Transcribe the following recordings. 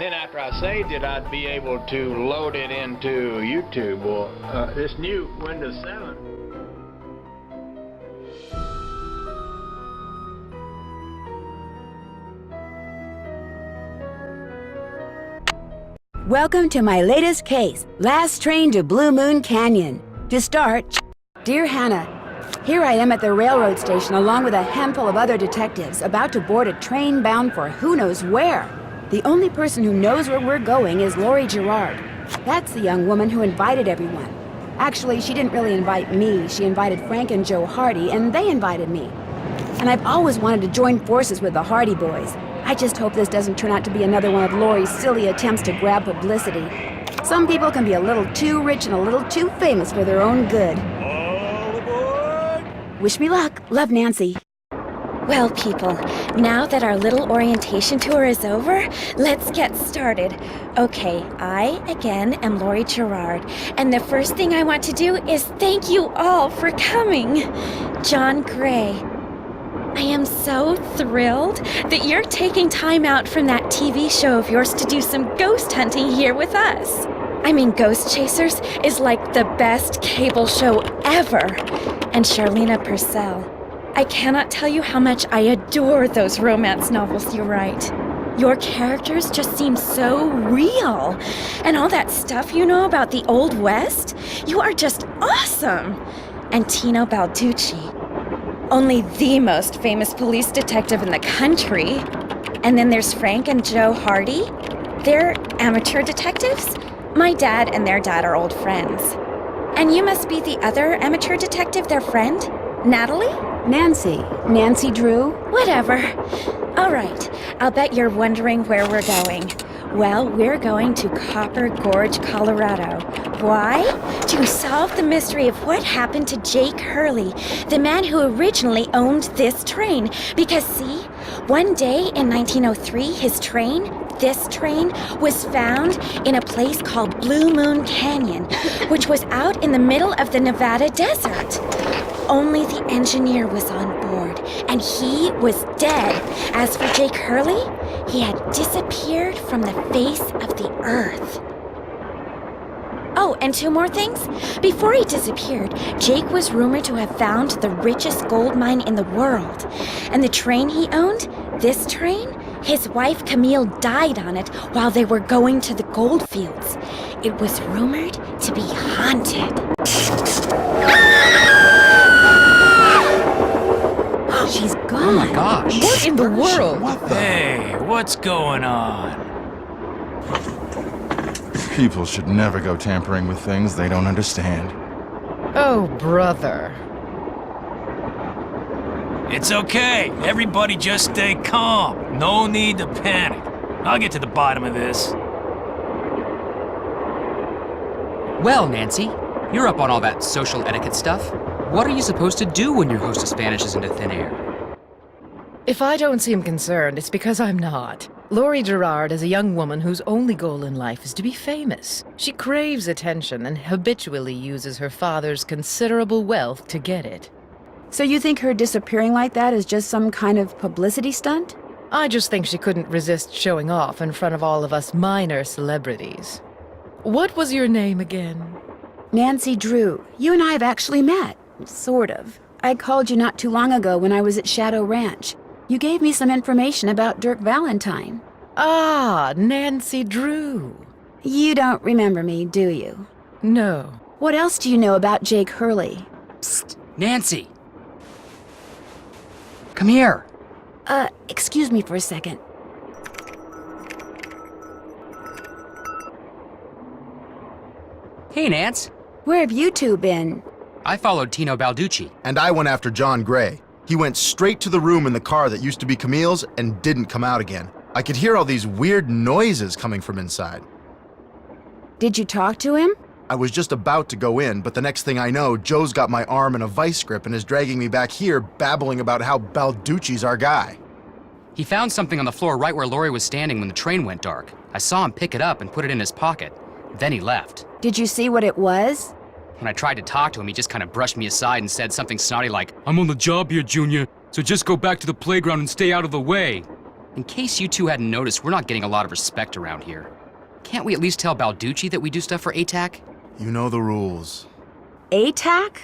then after I saved it, I'd be able to load it into YouTube. Well, this new Windows 7. Welcome to my latest case, Last Train to Blue Moon Canyon. To start, Dear Hannah, here I am at the railroad station along with a handful of other detectives about to board a train bound for who knows where. The only person who knows where we're going is Lori Gerard. That's the young woman who invited everyone. Actually, she didn't really invite me. She invited Frank and Joe Hardy, and they invited me. And I've always wanted to join forces with the Hardy Boys. I just hope this doesn't turn out to be another one of Lori's silly attempts to grab publicity. Some people can be a little too rich and a little too famous for their own good. All aboard! Wish me luck. Love, Nancy. Well, people, now that our little orientation tour is over, let's get started. Okay, I, again, am Lori Gerard, and the first thing I want to do is thank you all for coming. John Gray. I am so thrilled that you're taking time out from that TV show of yours to do some ghost hunting here with us. I mean, Ghost Chasers is like the best cable show ever. And Charlena Purcell. I cannot tell you how much I adore those romance novels you write. Your characters just seem so real. And all that stuff you know about the Old West, you are just awesome. And Tino Balducci. Only the most famous police detective in the country. And then there's Frank and Joe Hardy. They're amateur detectives. My dad and their dad are old friends. And you must be the other amateur detective, their friend? Natalie? Nancy Drew? Whatever. All right, I'll bet you're wondering where we're going. Well, we're going to Copper Gorge, Colorado. Why? To solve the mystery of what happened to Jake Hurley, the man who originally owned this train. Because see, one day in 1903, this train, was found in a place called Blue Moon Canyon, which was out in the middle of the Nevada desert. Only the engineer was on board, and he was dead. As for Jake Hurley, he had disappeared from the face of the earth. Oh, and two more things. Before he disappeared, Jake was rumored to have found the richest gold mine in the world. And the train he owned, this train, his wife Camille died on it while they were going to the gold fields. It was rumored to be haunted. She's gone. Oh my gosh. What in the world? Hey, what's going on? People should never go tampering with things they don't understand. Oh, brother. It's okay. Everybody just stay calm. No need to panic. I'll get to the bottom of this. Well, Nancy, you're up on all that social etiquette stuff. What are you supposed to do when your hostess vanishes into thin air? If I don't seem concerned, it's because I'm not. Lori Gerard is a young woman whose only goal in life is to be famous. She craves attention and habitually uses her father's considerable wealth to get it. So you think her disappearing like that is just some kind of publicity stunt? I just think she couldn't resist showing off in front of all of us minor celebrities. What was your name again? Nancy Drew. You and I have actually met. Sort of. I called you not too long ago when I was at Shadow Ranch. You gave me some information about Dirk Valentine. Ah, Nancy Drew. You don't remember me, do you? No. What else do you know about Jake Hurley? Psst, Nancy! Come here. Excuse me for a second. Hey, Nance. Where have you two been? I followed Tino Balducci. And I went after John Gray. He went straight to the room in the car that used to be Camille's and didn't come out again. I could hear all these weird noises coming from inside. Did you talk to him? I was just about to go in, but the next thing I know, Joe's got my arm in a vice grip and is dragging me back here, babbling about how Balducci's our guy. He found something on the floor right where Lori was standing when the train went dark. I saw him pick it up and put it in his pocket. Then he left. Did you see what it was? When I tried to talk to him, he just kind of brushed me aside and said something snotty like, "I'm on the job here, Junior, so just go back to the playground and stay out of the way." In case you two hadn't noticed, we're not getting a lot of respect around here. Can't we at least tell Balducci that we do stuff for ATAC? You know the rules. ATAC?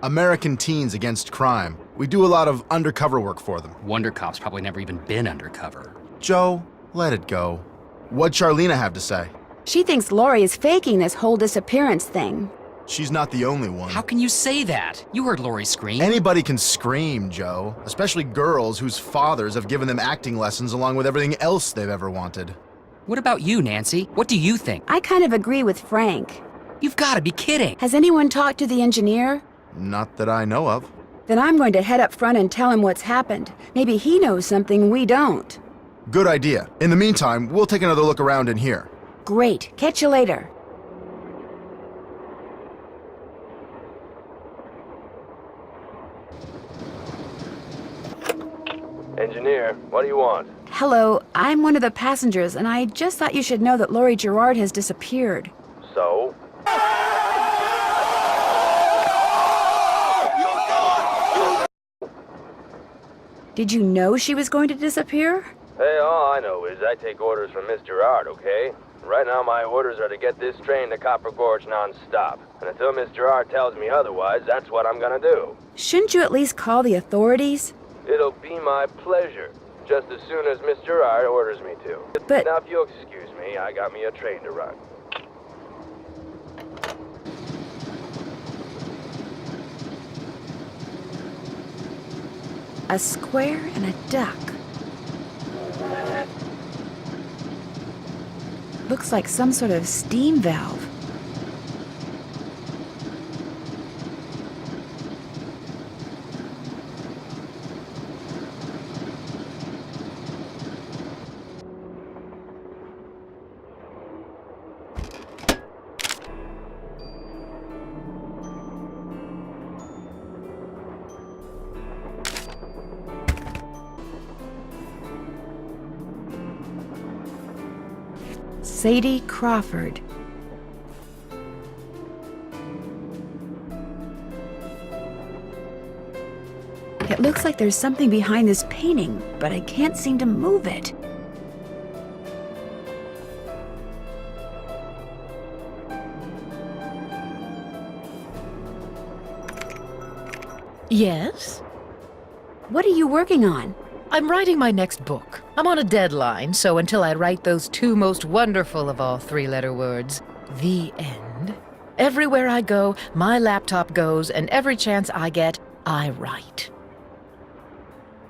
American Teens Against Crime. We do a lot of undercover work for them. Wonder Cop's probably never even been undercover. Joe, let it go. What'd Charlena have to say? She thinks Lori is faking this whole disappearance thing. She's not the only one. How can you say that? You heard Lori scream. Anybody can scream, Joe. Especially girls whose fathers have given them acting lessons along with everything else they've ever wanted. What about you, Nancy? What do you think? I kind of agree with Frank. You've got to be kidding. Has anyone talked to the engineer? Not that I know of. Then I'm going to head up front and tell him what's happened. Maybe he knows something we don't. Good idea. In the meantime, we'll take another look around in here. Great. Catch you later. Engineer, what do you want? Hello, I'm one of the passengers, and I just thought you should know that Lori Gerard has disappeared. So? Did you know she was going to disappear? Hey, all I know is I take orders from Miss Gerard, okay? Right now my orders are to get this train to Copper Gorge non-stop. And until Miss Gerard tells me otherwise, that's what I'm gonna do. Shouldn't you at least call the authorities? It'll be my pleasure, just as soon as Miss Gerard orders me to. But- Now, if you'll excuse me, I got me a train to run. A square and a duck. Looks like some sort of steam valve. Sadie Crawford. It looks like there's something behind this painting, but I can't seem to move it. Yes? What are you working on? I'm writing my next book. I'm on a deadline, so until I write those two most wonderful of all three-letter words, the end, everywhere I go, my laptop goes, and every chance I get, I write.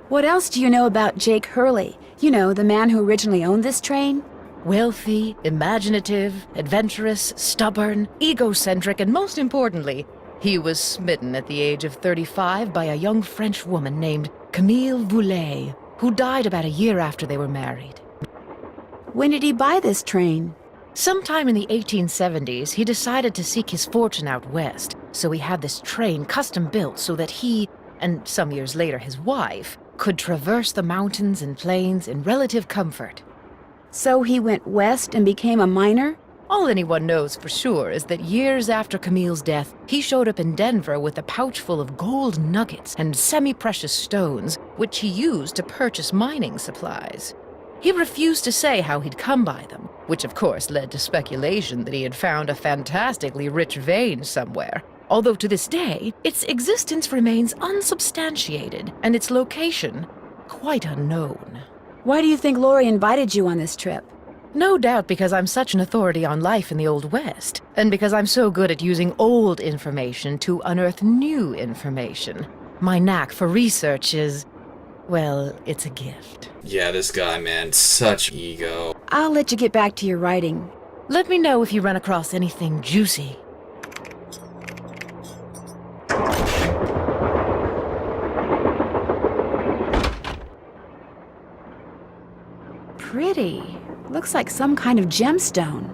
What else do you know about Jake Hurley? You know, the man who originally owned this train? Wealthy, imaginative, adventurous, stubborn, egocentric, and most importantly, he was smitten at the age of 35 by a young French woman named Camille Voulet, who died about a year after they were married. When did he buy this train? Sometime in the 1870s, he decided to seek his fortune out west, so he had this train custom built so that he, and some years later his wife, could traverse the mountains and plains in relative comfort. So he went west and became a miner? All anyone knows for sure is that years after Camille's death, he showed up in Denver with a pouch full of gold nuggets and semi-precious stones, which he used to purchase mining supplies. He refused to say how he'd come by them, which of course led to speculation that he had found a fantastically rich vein somewhere. Although to this day, its existence remains unsubstantiated and its location quite unknown. Why do you think Lori invited you on this trip? No doubt because I'm such an authority on life in the Old West, and because I'm so good at using old information to unearth new information. My knack for research is, well, it's a gift. Yeah, this guy, man, such ego. I'll let you get back to your writing. Let me know if you run across anything juicy. Pretty. Looks like some kind of gemstone.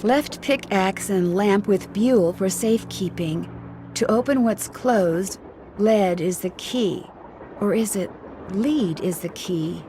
Left pickaxe and lamp with buhl for safekeeping. To open what's closed, lead is the key. Or is it lead is the key?